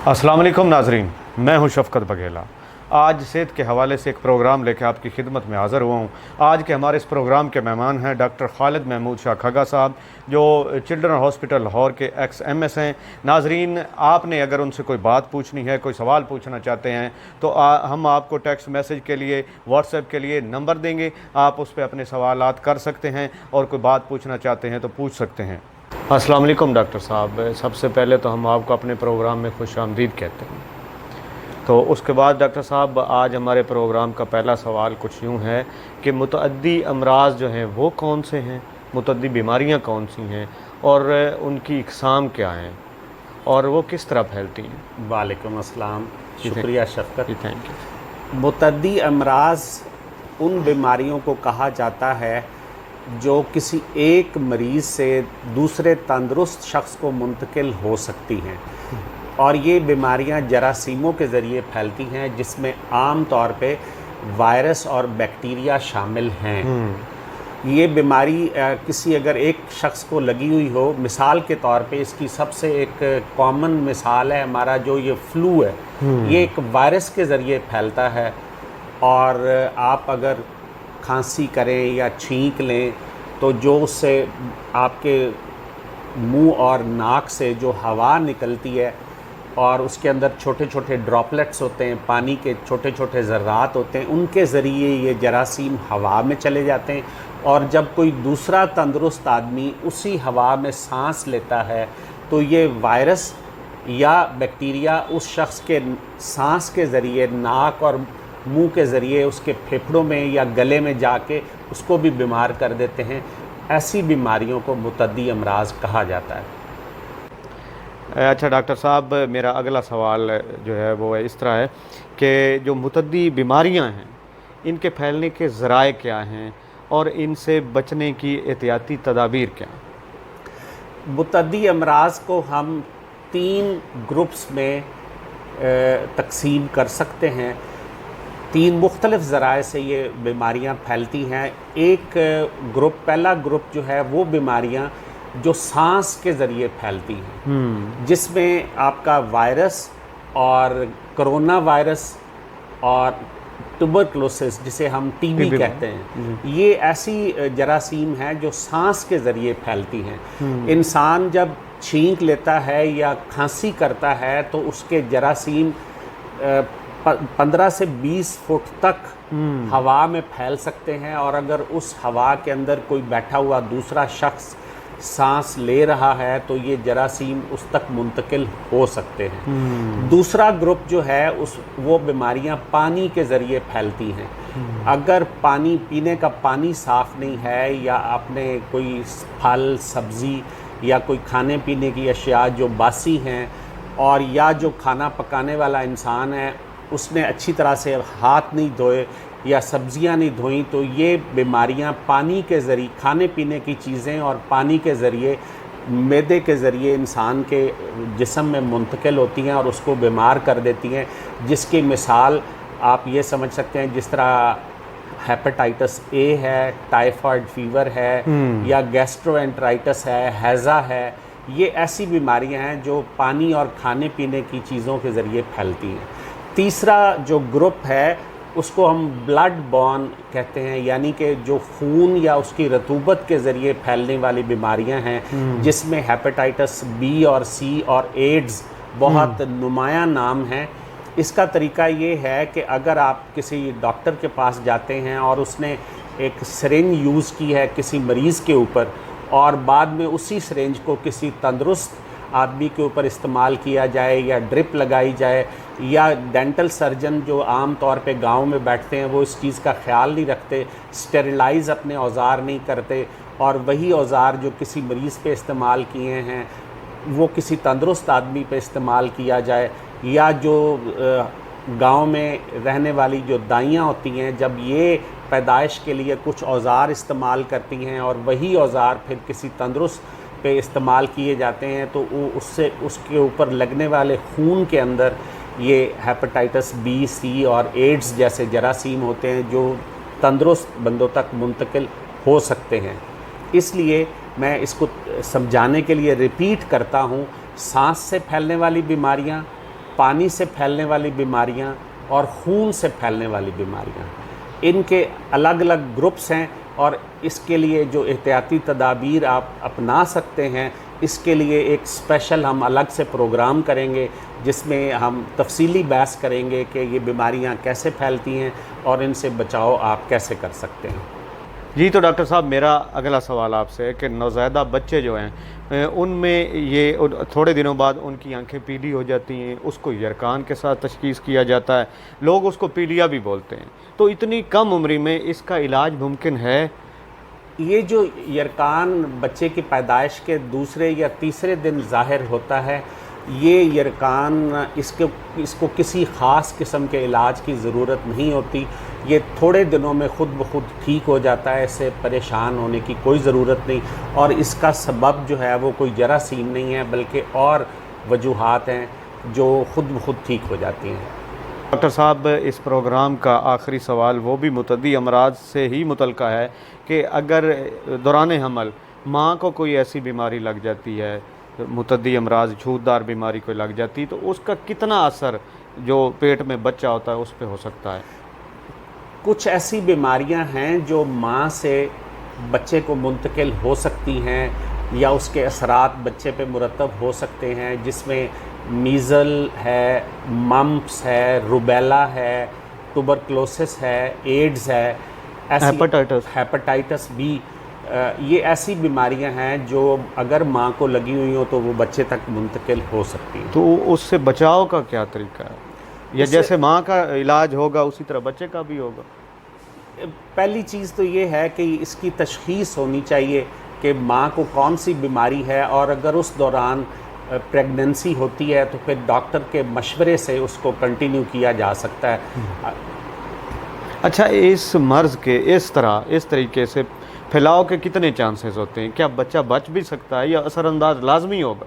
अस्सलाम वालेकुम नाजरीन, मैं हूं शफ़क़त बघेला। आज सेहत के हवाले से एक प्रोग्राम लेकर आपकी खिदमत में हाज़िर हुआ हूं। आज के हमारे इस प्रोग्राम के मेहमान हैं डॉक्टर खालिद महमूद शाह खगा साहब, जो चिल्ड्रन हॉस्पिटल लाहौर के एक्स-MS हैं। नाजरीन, आपने अगर उनसे कोई बात पूछनी है, कोई सवाल पूछना चाहते हैं तो हम आपको टेक्स्ट मैसेज के लिए, व्हाट्सएप के लिए नंबर देंगे। आप उस पर अपने सवालात कर सकते हैं और कोई बात पूछना चाहते हैं तो पूछ सकते हैं। अस्सलाम वालेकुम डॉक्टर साहब, सबसे पहले तो हम आपको अपने प्रोग्राम में खुशामदीद कहते हैं। तो उसके बाद डॉक्टर साहब, आज हमारे प्रोग्राम का पहला सवाल कुछ यूँ है कि मुतअद्दी अमराज जो हैं वो कौन से हैं, मुतअद्दी बीमारियाँ कौन सी हैं और उनकी इकसाम क्या हैं और वो किस तरह फैलती हैं। वालेकुम अस्सलाम, शुक्रिया शफ़क़त। Thank you. मुतअद्दी अमराज उन बीमारियों को कहा जाता है जो किसी एक मरीज़ से दूसरे तंदुरुस्त शख्स को मुंतकिल हो सकती हैं, और ये बीमारियां जरासीमों के ज़रिए फैलती हैं, जिसमें आम तौर पे वायरस और बैक्टीरिया शामिल हैं। ये बीमारी किसी अगर एक शख्स को लगी हुई हो, मिसाल के तौर पे इसकी सबसे एक कॉमन मिसाल है हमारा जो ये फ्लू है, ये एक वायरस के ज़रिए फैलता है। और आप अगर खांसी करें या छींक लें तो जो उससे आपके मुंह और नाक से जो हवा निकलती है और उसके अंदर छोटे छोटे ड्रॉपलेट्स होते हैं, पानी के छोटे छोटे ज़र्रात होते हैं, उनके ज़रिए ये जरासीम हवा में चले जाते हैं। और जब कोई दूसरा तंदुरुस्त आदमी उसी हवा में सांस लेता है तो ये वायरस या बैक्टीरिया उस शख्स के सांस के ज़रिए, नाक और मुंह के ज़रिए उसके फेफड़ों में या गले में जाके उसको भी बीमार कर देते हैं। ऐसी बीमारियों को मुतअद्दी अमराज कहा जाता है। अच्छा डॉक्टर साहब, मेरा अगला सवाल जो है वो इस तरह है कि जो मुतअद्दी बीमारियां हैं इनके फैलने के ज़राए क्या हैं और इनसे बचने की एहतियाती तदाबीर क्या हैं। मुतअद्दी अमराज को हम 3 ग्रुप्स में तकसीम कर सकते हैं। 3 मुख्तलिफ़ ज़राए से ये बीमारियां फैलती हैं। एक ग्रुप, पहला ग्रुप जो है वो बीमारियां जो सांस के ज़रिए फैलती हैं, जिसमें आपका वायरस और कोरोना वायरस और ट्यूबरकुलोसिस, जिसे हम टीबी कहते हैं, ये ऐसी जरासीम हैं जो सांस के ज़रिए फैलती हैं। इंसान जब छींक लेता है या खांसी करता है तो उसके जरासीम 15 से 20 फुट तक हवा में फैल सकते हैं, और अगर उस हवा के अंदर कोई बैठा हुआ दूसरा शख्स सांस ले रहा है तो ये जरासीम उस तक मुंतकिल हो सकते हैं। दूसरा ग्रुप जो है वो बीमारियां पानी के ज़रिए फैलती हैं। अगर पानी, पीने का पानी साफ़ नहीं है, या आपने कोई फल सब्ज़ी या कोई खाने पीने की अशिया जो बासी हैं, और या जो खाना पकाने वाला इंसान है उसने अच्छी तरह से हाथ नहीं धोए या सब्जियां नहीं धोई, तो ये बीमारियां पानी के ज़रिए, खाने पीने की चीज़ें और पानी के ज़रिए, मैदे के ज़रिए इंसान के जिस्म में मुंतकिल होती हैं और उसको बीमार कर देती हैं। जिसकी मिसाल आप ये समझ सकते हैं, जिस तरह हेपेटाइटिस ए है, टाइफाइड फीवर है, या गैस्ट्रोएंटराइटिस है, हैज़ा है। ये ऐसी बीमारियां हैं जो पानी और खाने पीने की चीज़ों के ज़रिए फैलती हैं। तीसरा जो ग्रुप है उसको हम ब्लड बॉर्न कहते हैं, यानी कि जो खून या उसकी रतूबत के ज़रिए फैलने वाली बीमारियां हैं, जिसमें हेपेटाइटिस बी और सी और एड्स बहुत नुमाया नाम हैं। इसका तरीका ये है कि अगर आप किसी डॉक्टर के पास जाते हैं और उसने एक सिरिंज यूज़ की है किसी मरीज़ के ऊपर, और बाद में उसी सिरिंज को किसी तंदुरुस्त आदमी के ऊपर इस्तेमाल किया जाए या ड्रिप लगाई जाए, या डेंटल सर्जन जो आम तौर पे गांव में बैठते हैं वो इस चीज़ का ख्याल नहीं रखते, स्टेरिलाइज़ अपने औज़ार नहीं करते, और वही औज़ार जो किसी मरीज़ पे इस्तेमाल किए हैं वो किसी तंदुरुस्त आदमी पे इस्तेमाल किया जाए, या जो गांव में रहने वाली जो दाइयाँ होती हैं, जब ये पैदाइश के लिए कुछ औज़ार इस्तेमाल करती हैं और वही औज़ार फिर किसी तंदुरुस्त पे इस्तेमाल किए जाते हैं, तो वो उससे उसके ऊपर लगने वाले खून के अंदर ये हेपेटाइटिस बी, सी और एड्स जैसे जरासीम होते हैं जो तंदुरुस्त बंदों तक मुंतकिल हो सकते हैं। इसलिए मैं इसको समझाने के लिए रिपीट करता हूँ, सांस से फैलने वाली बीमारियाँ, पानी से फैलने वाली बीमारियां और खून से फैलने वाली बीमारियां, इनके अलग अलग ग्रुप्स हैं और इसके लिए जो एहतियाती तदाबीर आप अपना सकते हैं, इसके लिए एक स्पेशल हम अलग से प्रोग्राम करेंगे जिसमें हम तफसीली बहस करेंगे कि ये बीमारियां कैसे फैलती हैं और इनसे बचाव आप कैसे कर सकते हैं। जी, तो डॉक्टर साहब मेरा अगला सवाल आपसे है कि नौज़ायदा बच्चे जो हैं उनमें ये थोड़े दिनों बाद उनकी आंखें पीली हो जाती हैं, उसको यरकान के साथ तशख़ीस किया जाता है, लोग उसको पीलिया भी बोलते हैं, तो इतनी कम उम्र में इसका इलाज मुमकिन है? ये जो यरकान बच्चे की पैदाइश के दूसरे या तीसरे दिन ज़ाहिर होता है, ये यरकान इसको किसी ख़ास किस्म के इलाज की ज़रूरत नहीं होती, ये थोड़े दिनों में ख़ुद ब खुद ठीक हो जाता है, इससे परेशान होने की कोई ज़रूरत नहीं। और इसका सबब जो है वो कोई जरासीम नहीं है, बल्कि और वजूहात हैं जो ख़ुद ब खुद ठीक हो जाती हैं। डॉक्टर साहब इस प्रोग्राम का आखिरी सवाल वो भी मुतद्दी अमराज से ही मुतल्का है कि अगर दौरान हमल माँ को कोई ऐसी बीमारी लग जाती है, मुतद्दी अमराज छूतदार बीमारी कोई लग जाती, तो उसका कितना असर जो पेट में बच्चा होता है उस पर हो सकता है? कुछ ऐसी बीमारियां हैं जो माँ से बच्चे को मुंतकिल हो सकती हैं या उसके असरात बच्चे पे मुरतब हो सकते हैं, जिसमें मीज़ल है, मम्प्स है, रुबेला है, ट्यूबरकुलोसिस है, एड्स है, हेपेटाइटिस बी, ये ऐसी बीमारियां हैं जो अगर माँ को लगी हुई हो तो वो बच्चे तक मुंतकिल हो सकती हैं। तो उससे बचाव का क्या तरीका है? या जैसे माँ का इलाज होगा उसी तरह बच्चे का भी होगा? पहली चीज़ तो ये है कि इसकी तशख़ीस होनी चाहिए कि माँ को कौन सी बीमारी है, और अगर उस दौरान प्रेगनेंसी होती है तो फिर डॉक्टर के मशवरे से उसको कंटिन्यू किया जा सकता है। अच्छा, इस मर्ज़ के इस तरीके से फैलाव के कितने चांसेस होते हैं? क्या बच्चा बच भी सकता है या असरअंदाज लाजमी होगा?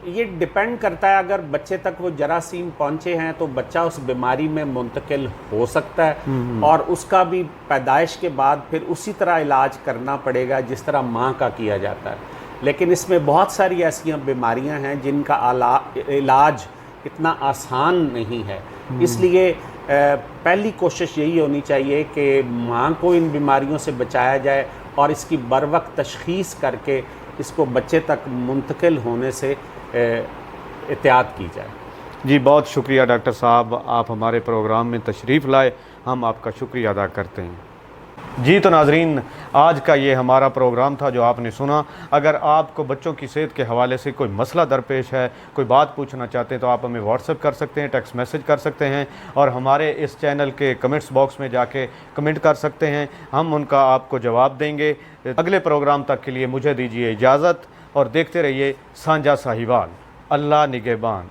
ये डिपेंड करता है, अगर बच्चे तक वो जरासीम पहुँचे हैं तो बच्चा उस बीमारी में मुंतकिल हो सकता है, और उसका भी पैदाइश के बाद फिर उसी तरह इलाज करना पड़ेगा जिस तरह माँ का किया जाता है। लेकिन इसमें बहुत सारी ऐसी बीमारियां हैं जिनका इलाज इतना आसान नहीं है, इसलिए पहली कोशिश यही होनी चाहिए कि माँ को इन बीमारियों से बचाया जाए और इसकी बरवक्त तशख़ीस करके इसको बच्चे तक मुंतकिल होने से एहतियात की जाए। जी, बहुत शुक्रिया डॉक्टर साहब, आप हमारे प्रोग्राम में तशरीफ़ लाए, हम आपका शुक्रिया अदा करते हैं। जी, तो नाज़रीन, आज का ये हमारा प्रोग्राम था जो आपने सुना। अगर आपको बच्चों की सेहत के हवाले से कोई मसला दरपेश है, कोई बात पूछना चाहते हैं, तो आप हमें व्हाट्सएप कर सकते हैं, टेक्स्ट मैसेज कर सकते हैं और हमारे इस चैनल के कमेंट्स बॉक्स में जाके कमेंट कर सकते हैं, हम उनका आपको जवाब देंगे। अगले प्रोग्राम तक के लिए मुझे दीजिए इजाज़त और देखते रहिए साझा साहिवाल। अल्लाह निगहबान।